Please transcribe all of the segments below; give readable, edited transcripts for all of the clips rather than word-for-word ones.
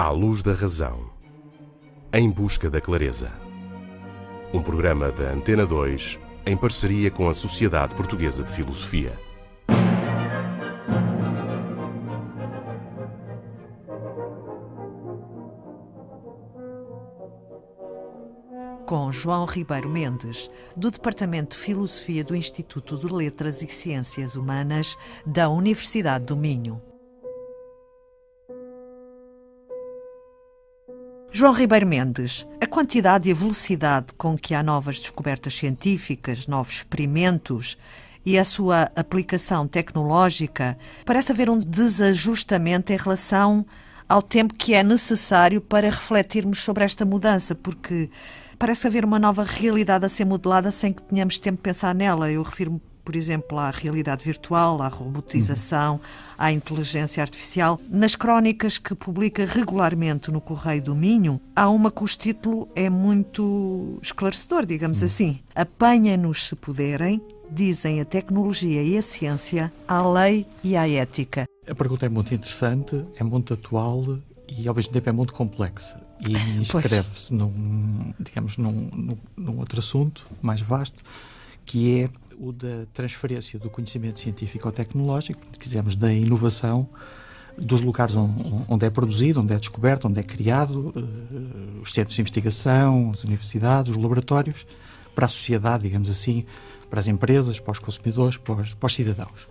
À luz da razão, em busca da clareza. Um programa da Antena 2 em parceria com a Sociedade Portuguesa de Filosofia. Com João Ribeiro Mendes, do Departamento de Filosofia do Instituto de Letras e Ciências Humanas da Universidade do Minho. João Ribeiro Mendes, a quantidade e a velocidade com que há novas descobertas científicas, novos experimentos e a sua aplicação tecnológica, parece haver um desajustamento em relação ao tempo que é necessário para refletirmos sobre esta mudança, porque parece haver uma nova realidade a ser modelada sem que tenhamos tempo de pensar nela. Eu refiro-me, por exemplo, à realidade virtual, à robotização, à inteligência artificial. Nas crónicas que publica regularmente no Correio do Minho, há uma cujo título é muito esclarecedor, digamos assim. Apanhem-nos se puderem, dizem a tecnologia e a ciência, à lei e à ética. A pergunta é muito interessante, é muito atual e ao mesmo tempo é muito complexa. E escreve-se num outro assunto mais vasto, que é o da transferência do conhecimento científico ou tecnológico, se quisermos, da inovação, dos lugares onde é produzido, onde é descoberto, onde é criado, os centros de investigação, as universidades, os laboratórios, para a sociedade, digamos assim, para as empresas, para os consumidores, para os cidadãos.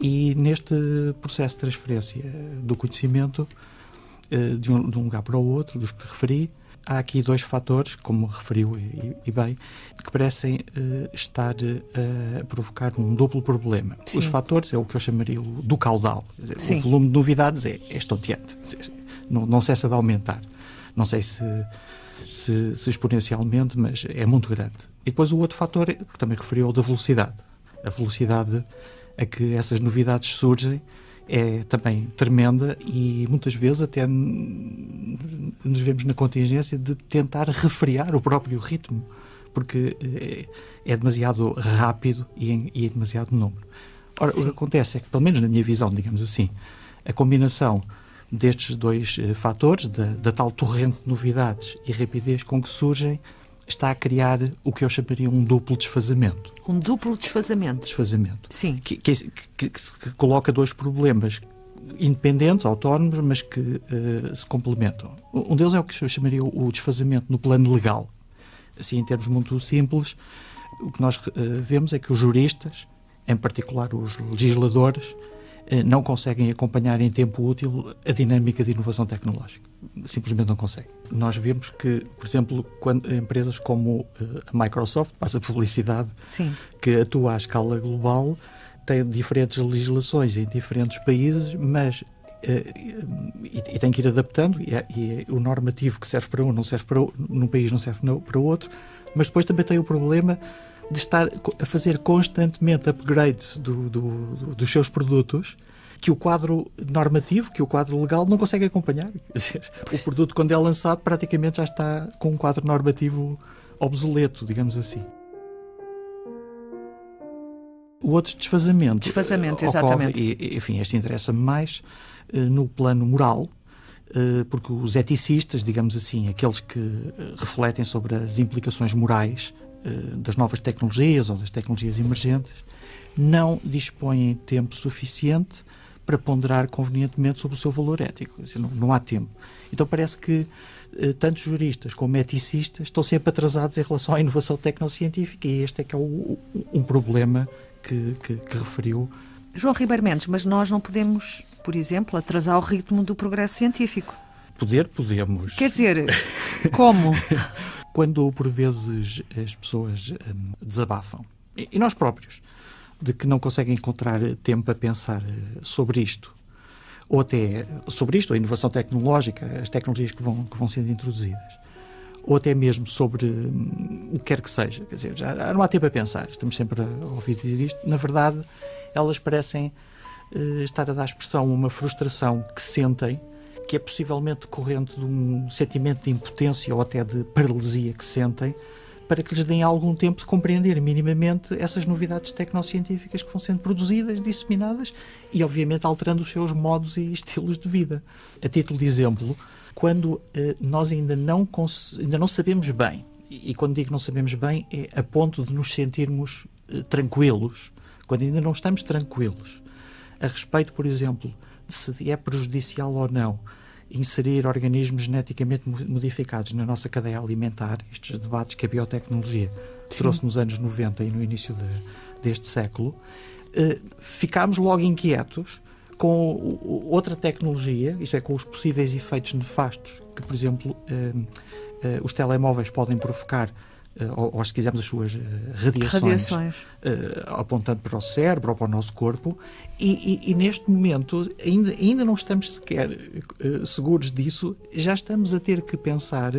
E neste processo de transferência do conhecimento, de um lugar para o outro, dos que referi, há aqui dois fatores, como referiu e bem, que parecem estar a provocar um duplo problema. Sim. Os fatores é o que eu chamaria do caudal. O volume de novidades é estonteante. Não cessa de aumentar. Não sei se exponencialmente, mas é muito grande. E depois o outro fator, que também referiu, é o da velocidade. A velocidade a que essas novidades surgem é também tremenda e muitas vezes até nos vemos na contingência de tentar refrear o próprio ritmo, porque é demasiado rápido e em demasiado número. Ora, o que acontece é que, pelo menos na minha visão, digamos assim, a combinação destes dois fatores, da tal torrente de novidades e rapidez com que surgem, está a criar o que eu chamaria um duplo desfazamento. Um duplo desfazamento? Desfazamento. Sim. Que coloca dois problemas independentes, autónomos, mas que se complementam. Um deles é o que eu chamaria o desfazamento no plano legal. Assim, em termos muito simples, o que nós vemos é que os juristas, em particular os legisladores, não conseguem acompanhar em tempo útil a dinâmica de inovação tecnológica. Simplesmente não conseguem. Nós vemos que, por exemplo, quando empresas como a Microsoft, passa publicidade, Sim, que atua à escala global, tem diferentes legislações em diferentes países, mas e tem que ir adaptando, e o normativo que serve para um não serve para num país, não serve para o outro, mas depois também tem o problema de estar a fazer constantemente upgrades dos seus produtos, que o quadro normativo, que o quadro legal não consegue acompanhar. Quer dizer, o produto, quando é lançado, praticamente já está com um quadro normativo obsoleto, digamos assim. O outro desfazamento exatamente. Ocorre, e, enfim, este interessa-me mais no plano moral, porque os eticistas, digamos assim, aqueles que refletem sobre as implicações morais das novas tecnologias ou das tecnologias emergentes, não dispõem de tempo suficiente para ponderar convenientemente sobre o seu valor ético. Não há tempo. Então parece que tanto juristas como eticistas estão sempre atrasados em relação à inovação tecnocientífica, e este é que é um problema que referiu. João Ribeiro Mendes, mas nós não podemos, por exemplo, atrasar o ritmo do progresso científico. Podemos. Quer dizer, como? Quando, por vezes, as pessoas desabafam, e nós próprios, de que não conseguem encontrar tempo a pensar sobre isto, ou até sobre isto, a inovação tecnológica, as tecnologias que vão sendo introduzidas, ou até mesmo sobre o que quer que seja, quer dizer, já não há tempo a pensar, estamos sempre a ouvir dizer isto, na verdade, elas parecem estar a dar expressão a uma frustração que sentem, que é possivelmente decorrente de um sentimento de impotência ou até de paralisia que sentem, para que lhes deem algum tempo de compreender minimamente essas novidades tecnocientíficas que vão sendo produzidas, disseminadas e, obviamente, alterando os seus modos e estilos de vida. A título de exemplo, quando nós ainda não sabemos bem, e quando digo não sabemos bem, é a ponto de nos sentirmos tranquilos, quando ainda não estamos tranquilos, a respeito, por exemplo, de se é prejudicial ou não inserir organismos geneticamente modificados na nossa cadeia alimentar, estes debates que a biotecnologia trouxe nos anos 90 e no início deste século, ficámos logo inquietos com outra tecnologia, isto é, com os possíveis efeitos nefastos que, por exemplo, os telemóveis podem provocar, ou se quisermos as suas radiações. Apontando para o cérebro ou para o nosso corpo, e neste momento ainda não estamos sequer seguros disso, já estamos a ter que pensar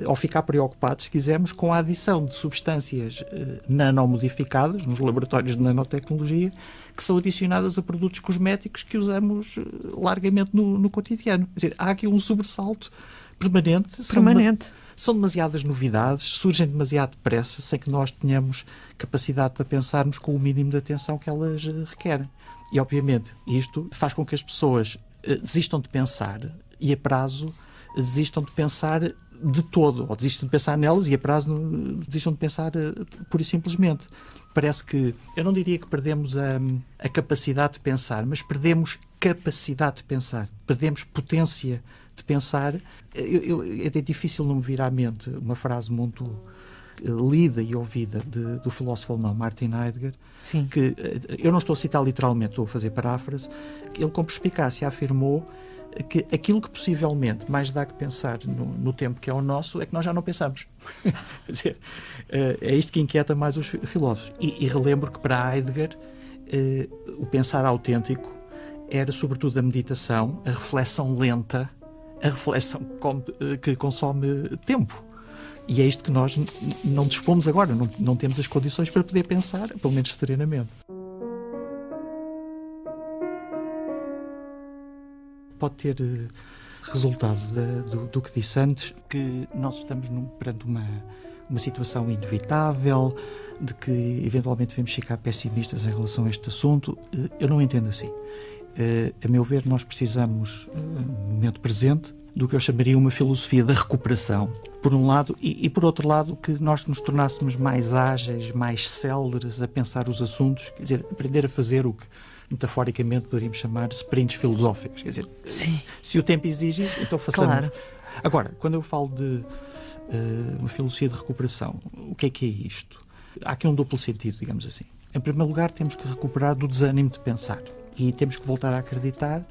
ou ficar preocupados, se quisermos, com a adição de substâncias nanomodificadas nos laboratórios de nanotecnologia, que são adicionadas a produtos cosméticos que usamos largamente no cotidiano. Quer dizer, há aqui um sobressalto permanente. São demasiadas novidades, surgem demasiado depressa, sem que nós tenhamos capacidade para pensarmos com o mínimo de atenção que elas requerem. E, obviamente, isto faz com que as pessoas desistam de pensar e, a prazo, desistam de pensar de todo, ou desistam de pensar nelas e, a prazo, desistam de pensar pura e simplesmente. Parece que, eu não diria que perdemos a capacidade de pensar, mas perdemos capacidade de pensar, perdemos potência de pensar. É difícil não me vir à mente uma frase muito lida e ouvida do filósofo alemão Martin Heidegger, Sim. Que eu não estou a citar literalmente, estou a fazer paráfrase, ele com perspicácia afirmou que aquilo que possivelmente mais dá que pensar no tempo que é o nosso é que nós já não pensamos. Quer dizer, é isto que inquieta mais os filósofos. E relembro que para Heidegger o pensar autêntico era sobretudo a meditação, a reflexão lenta, a reflexão que consome tempo. E é isto que nós não dispomos agora, não temos as condições para poder pensar, pelo menos serenamente. Pode ter resultado do que disse antes, que nós estamos perante uma situação inevitável, de que eventualmente devemos ficar pessimistas em relação a este assunto. Eu não entendo assim. A meu ver, nós precisamos, no momento presente, do que eu chamaria uma filosofia da recuperação, por um lado, e por outro lado, que nós nos tornássemos mais ágeis, mais céleres a pensar os assuntos, quer dizer, aprender a fazer o que metaforicamente poderíamos chamar de sprints filosóficos. Quer dizer, se o tempo exige isso, então façamos. Claro. Agora, quando eu falo de uma filosofia de recuperação, o que é isto? Há aqui um duplo sentido, digamos assim. Em primeiro lugar, temos que recuperar do desânimo de pensar e temos que voltar a acreditar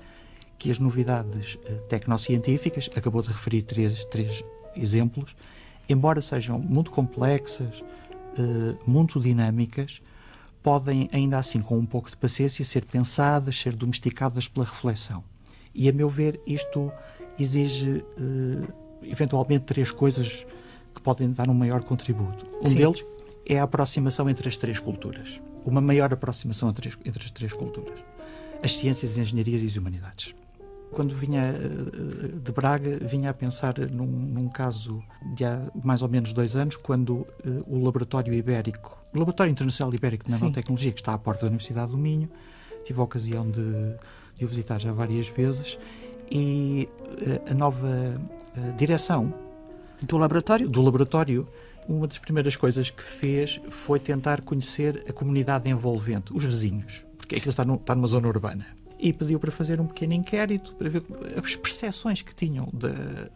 que as novidades tecnocientíficas, acabou de referir três exemplos, embora sejam muito complexas, muito dinâmicas, podem, ainda assim, com um pouco de paciência, ser pensadas, ser domesticadas pela reflexão. E, a meu ver, isto exige, eventualmente, três coisas que podem dar um maior contributo. Um deles é a aproximação entre as três culturas. Uma maior aproximação entre as três culturas. As ciências, as engenharias e as humanidades. Quando vinha de Braga, vinha a pensar num caso de há mais ou menos 2 anos, quando o Laboratório Ibérico, o Laboratório Internacional Ibérico de Nanotecnologia, que está à porta da Universidade do Minho, tive a ocasião de o visitar já várias vezes, e a nova direção do laboratório, uma das primeiras coisas que fez foi tentar conhecer a comunidade envolvente, os vizinhos, porque aquilo está numa zona urbana. E pediu para fazer um pequeno inquérito para ver as percepções que tinham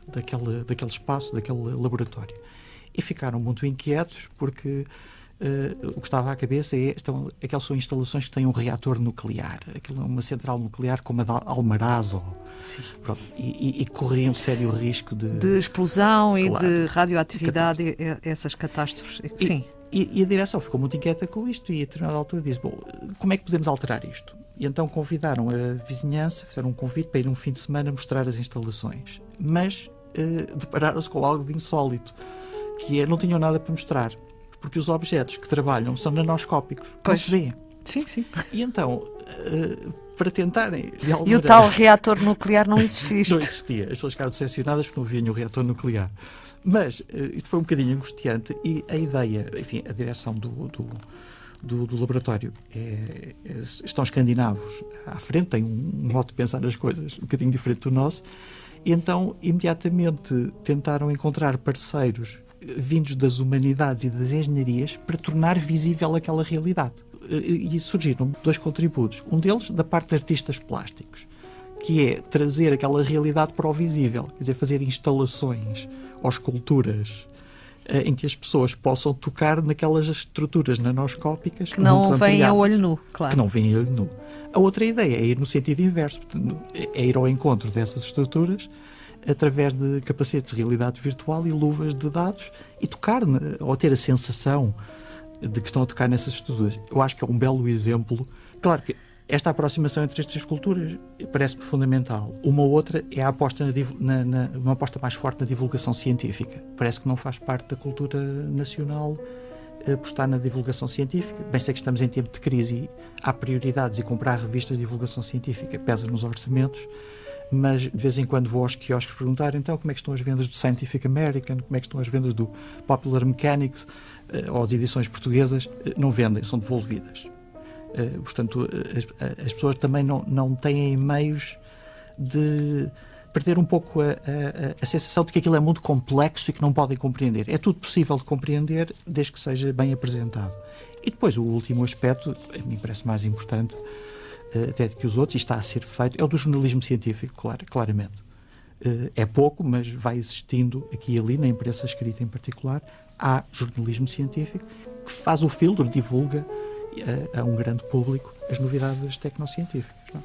daquele espaço, daquele laboratório. E ficaram muito inquietos porque o que estava à cabeça aquelas são instalações que têm um reator nuclear. Aquilo é uma central nuclear como a de Almaraz. E corriam sério risco de explosão, claro, e de radioatividade, essas catástrofes. Sim. E a direção ficou muito inquieta com isto e a determinada altura disse, como é que podemos alterar isto? E então convidaram a vizinhança, fizeram um convite para ir um fim de semana mostrar as instalações. Mas depararam-se com algo de insólito, que não tinham nada para mostrar, porque os objetos que trabalham são nanoscópicos, não se vêem. Sim. E então, para tentarem... E o tal reator nuclear não existia. Não existia. As pessoas ficaram decepcionadas porque não viam o reator nuclear. Mas isto foi um bocadinho angustiante e a ideia, enfim, a direção do laboratório estão escandinavos à frente, têm um modo de pensar as coisas um bocadinho diferente do nosso, E então, imediatamente, tentaram encontrar parceiros vindos das humanidades e das engenharias para tornar visível aquela realidade. E surgiram 2 contributos. Um deles da parte de artistas plásticos, que é trazer aquela realidade para o visível, quer dizer, fazer instalações ou esculturas em que as pessoas possam tocar naquelas estruturas nanoscópicas que não vêm a olho nu, claro. Que não vêm a olho nu. A outra ideia é ir no sentido inverso, portanto, é ir ao encontro dessas estruturas através de capacetes de realidade virtual e luvas de dados e tocar, ou ter a sensação de que estão a tocar nessas estruturas. Eu acho que é um belo exemplo. Claro que esta aproximação entre as 3 culturas parece-me fundamental. Uma outra é a aposta uma aposta mais forte na divulgação científica. Parece que não faz parte da cultura nacional apostar na divulgação científica. Bem sei que estamos em tempo de crise e há prioridades, e comprar revistas de divulgação científica pesa nos orçamentos, mas de vez em quando vou aos quiosques perguntar então como é que estão as vendas do Scientific American, como é que estão as vendas do Popular Mechanics, ou as edições portuguesas. Não vendem, são devolvidas. Portanto, as pessoas também não têm meios de perder um pouco a sensação de que aquilo é muito complexo e que não podem compreender. É tudo possível de compreender desde que seja bem apresentado. E depois o último aspecto, a mim parece mais importante até que os outros, e está a ser feito, é o do jornalismo científico, claramente. É pouco, mas vai existindo aqui e ali, na imprensa escrita em particular, há jornalismo científico que faz o filtro, divulga a um grande público as novidades tecnocientíficas. Não?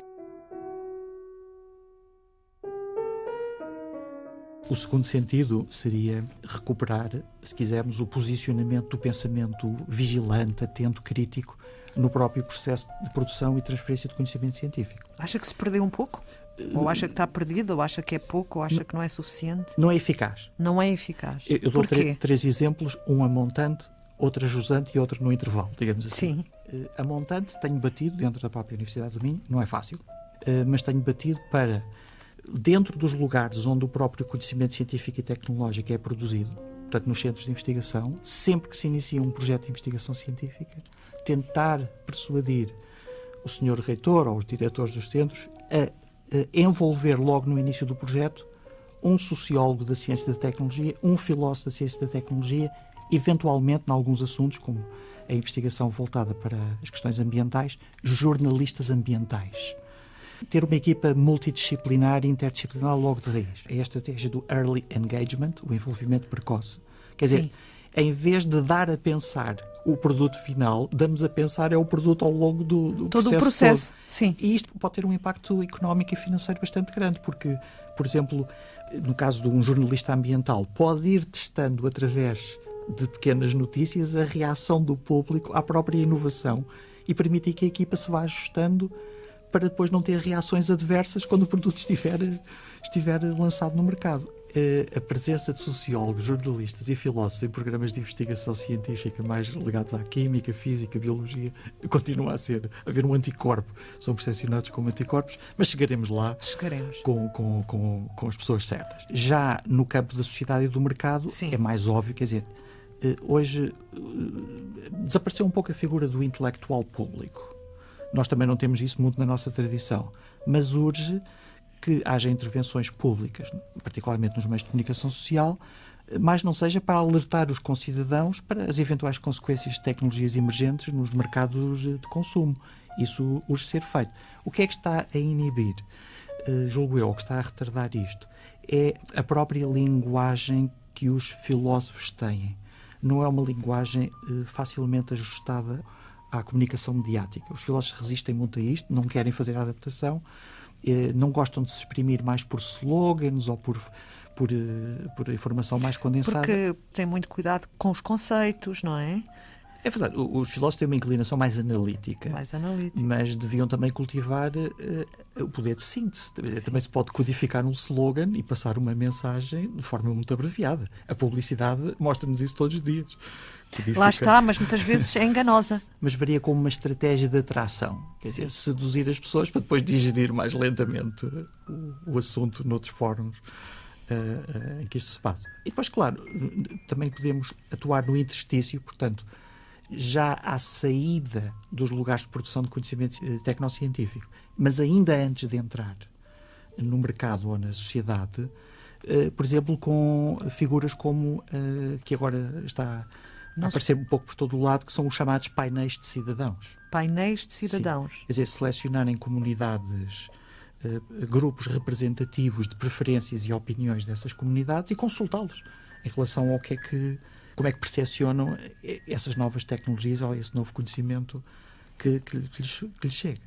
O segundo sentido seria recuperar, se quisermos, o posicionamento do pensamento vigilante, atento, crítico, no próprio processo de produção e transferência de conhecimento científico. Acha que se perdeu um pouco? Ou acha que está perdido? Ou acha que é pouco? Ou acha que não é suficiente? Não é eficaz. Não é eficaz. Eu dou Porquê? 3 exemplos, um a montante, outro a jusante e outro no intervalo, digamos assim. Sim. A montante tenho batido dentro da própria Universidade do Minho, não é fácil, mas tenho batido para, dentro dos lugares onde o próprio conhecimento científico e tecnológico é produzido, portanto nos centros de investigação, sempre que se inicia um projeto de investigação científica, tentar persuadir o senhor reitor ou os diretores dos centros a envolver logo no início do projeto um sociólogo da ciência e da tecnologia, um filósofo da ciência e da tecnologia, eventualmente, em alguns assuntos, como a investigação voltada para as questões ambientais, jornalistas ambientais. Ter uma equipa multidisciplinar e interdisciplinar logo de raiz. É a estratégia do early engagement, o envolvimento precoce. Quer dizer, em vez de dar a pensar o produto final, damos a pensar o produto ao longo do todo processo. O processo. Todo. Sim. E isto pode ter um impacto económico e financeiro bastante grande, porque, por exemplo, no caso de um jornalista ambiental, pode ir testando através de pequenas notícias a reação do público à própria inovação e permitir que a equipa se vá ajustando para depois não ter reações adversas quando o produto estiver lançado no mercado. A presença de sociólogos, jornalistas e filósofos em programas de investigação científica mais ligados à química, física, biologia, continua a haver um anticorpo. São percepcionados como anticorpos, mas chegaremos lá com as pessoas certas. Já no campo da sociedade e do mercado, é mais óbvio, quer dizer, hoje desapareceu um pouco a figura do intelectual público. Nós também não temos isso muito na nossa tradição, mas urge que haja intervenções públicas, particularmente nos meios de comunicação social, mas não seja para alertar os concidadãos para as eventuais consequências de tecnologias emergentes nos mercados de consumo. Isso urge ser feito. O que é que está a inibir, julgo eu, o que está a retardar isto? É a própria linguagem que os filósofos têm. Não é uma linguagem facilmente ajustada à comunicação mediática. Os filósofos resistem muito a isto, não querem fazer a adaptação, não gostam de se exprimir mais por slogans ou por informação mais condensada. Porque têm muito cuidado com os conceitos, não é? É verdade, os filósofos têm uma inclinação mais analítica. Mas deviam também cultivar o poder de síntese. Também se pode codificar um slogan e passar uma mensagem de forma muito abreviada. A publicidade mostra-nos isso todos os dias. Lá está, mas muitas vezes é enganosa. Mas varia como uma estratégia de atração. Quer dizer, seduzir as pessoas para depois digerir mais lentamente o assunto noutros fóruns em que isto se passa. E depois, claro, também podemos atuar no interstício, portanto, já à saída dos lugares de produção de conhecimento tecnocientífico, mas ainda antes de entrar no mercado ou na sociedade, por exemplo, com figuras como que agora está a aparecer um pouco por todo o lado, que são os chamados painéis de cidadãos. Painéis de cidadãos. Sim. Quer dizer, selecionarem comunidades, grupos representativos de preferências e opiniões dessas comunidades e consultá-los em relação ao como é que percepcionam essas novas tecnologias ou esse novo conhecimento que lhes chega.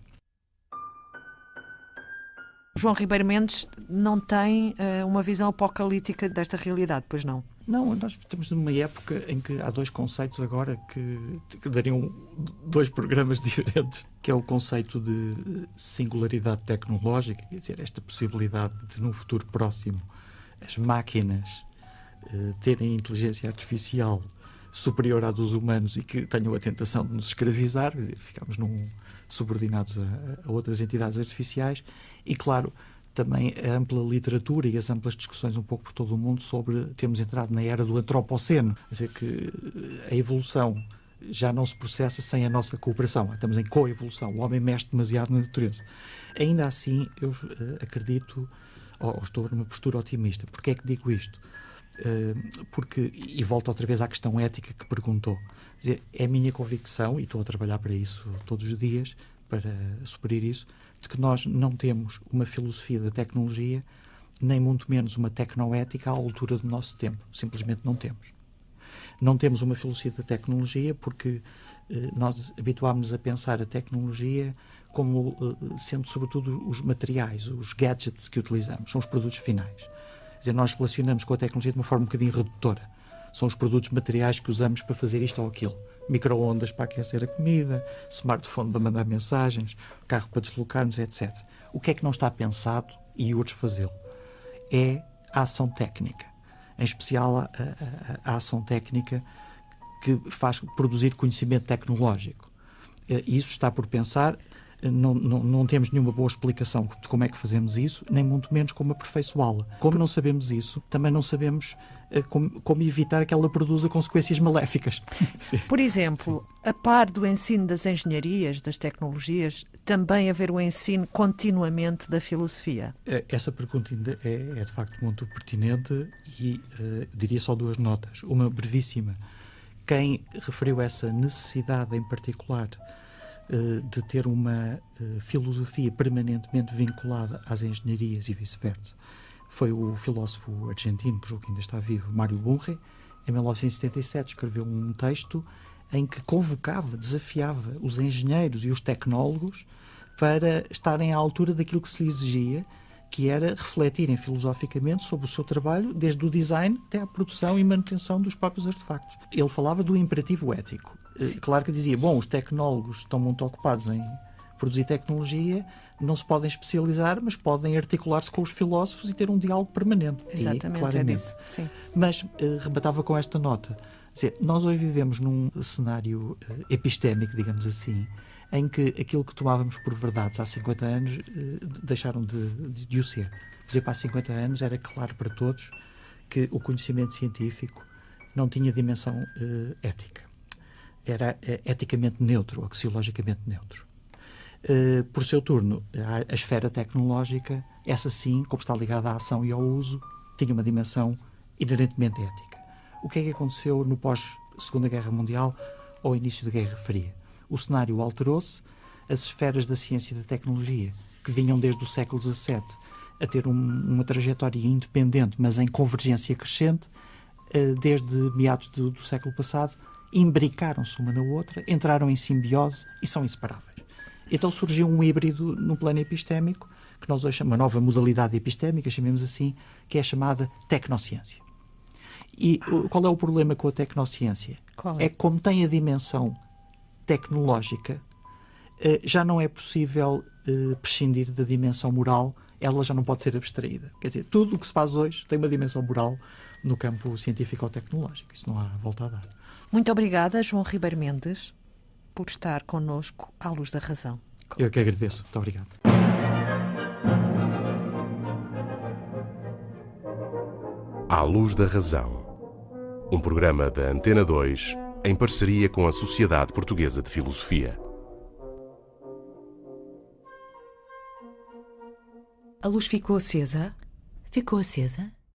João Ribeiro Mendes não tem uma visão apocalíptica desta realidade, pois não? Não, nós estamos numa época em que há dois conceitos agora que dariam dois programas diferentes, que é o conceito de singularidade tecnológica, quer dizer, esta possibilidade de, num futuro próximo, as máquinas terem inteligência artificial superior à dos humanos e que tenham a tentação de nos escravizar, quer dizer, ficamos subordinados a outras entidades artificiais, e claro, também a ampla literatura e as amplas discussões um pouco por todo o mundo sobre termos entrado na era do antropoceno, quer dizer que a evolução já não se processa sem a nossa cooperação, estamos em coevolução, o homem mexe demasiado na natureza. Ainda assim, eu acredito, ou estou numa postura otimista. Porquê é que digo isto? Porque, e volto outra vez à questão ética que perguntou, quer dizer, é a minha convicção, e estou a trabalhar para isso todos os dias, para suprir isso, de que nós não temos uma filosofia da tecnologia, nem muito menos uma tecnoética à altura do nosso tempo. Simplesmente não temos. Não temos uma filosofia da tecnologia porque nós habituámos-nos a pensar a tecnologia como sendo sobretudo os materiais, os gadgets que utilizamos, são os produtos finais. Quer dizer, nós relacionamos com a tecnologia de uma forma um bocadinho redutora. São os produtos materiais que usamos para fazer isto ou aquilo. Micro-ondas para aquecer a comida, smartphone para mandar mensagens, carro para deslocarmos, etc. O que é que não está pensado e urge fazê-lo? É a ação técnica. Em especial a ação técnica que faz produzir conhecimento tecnológico. Isso está por pensar. Não temos nenhuma boa explicação de como é que fazemos isso, nem muito menos como aperfeiçoá-la. Como não sabemos isso, também não sabemos como evitar que ela produza consequências maléficas. Por exemplo, a par do ensino das engenharias, das tecnologias, também haver o ensino continuamente da filosofia? Essa pergunta ainda é de facto muito pertinente e diria só duas notas. Uma brevíssima. Quem referiu essa necessidade em particular de ter uma filosofia permanentemente vinculada às engenharias e vice-versa foi o filósofo argentino, que julgo que ainda está vivo, Mário Bunge. Em 1977 escreveu um texto em que convocava, desafiava os engenheiros e os tecnólogos para estarem à altura daquilo que se lhe exigia, que era refletirem filosoficamente sobre o seu trabalho, desde o design até à produção e manutenção dos próprios artefactos. Ele falava do imperativo ético. Sim. Claro que dizia, os tecnólogos estão muito ocupados em produzir tecnologia, não se podem especializar, mas podem articular-se com os filósofos e ter um diálogo permanente. Exatamente, claramente. É disso. Sim. Mas rematava com esta nota. Quer dizer, nós hoje vivemos num cenário epistémico, digamos assim, em que aquilo que tomávamos por verdades há 50 anos deixaram de o ser. Por exemplo, há 50 anos era claro para todos que o conhecimento científico não tinha dimensão ética. Era eticamente neutro, ou axiologicamente neutro. Por seu turno, a esfera tecnológica, essa sim, como está ligada à ação e ao uso, tinha uma dimensão inerentemente ética. O que é que aconteceu no pós-Segunda Guerra Mundial ou início da Guerra Fria? O cenário alterou-se, as esferas da ciência e da tecnologia, que vinham desde o século XVII a ter uma trajetória independente, mas em convergência crescente, desde meados do século passado, imbricaram-se uma na outra, entraram em simbiose e são inseparáveis. Então surgiu um híbrido no plano epistémico, que nós hoje chamamos, uma nova modalidade epistémica, chamemos assim, que é chamada tecnociência. E qual é o problema com a tecnociência? É que como tem a dimensão tecnológica, já não é possível prescindir da dimensão moral, ela já não pode ser abstraída. Quer dizer, tudo o que se faz hoje tem uma dimensão moral no campo científico-tecnológico. Isso não há volta a dar. Muito obrigada, João Ribeiro Mendes, por estar connosco à luz da razão. Eu que agradeço. Muito obrigado. À Luz da Razão. Um programa da Antena 2 em parceria com a Sociedade Portuguesa de Filosofia. A luz ficou acesa? Ficou acesa?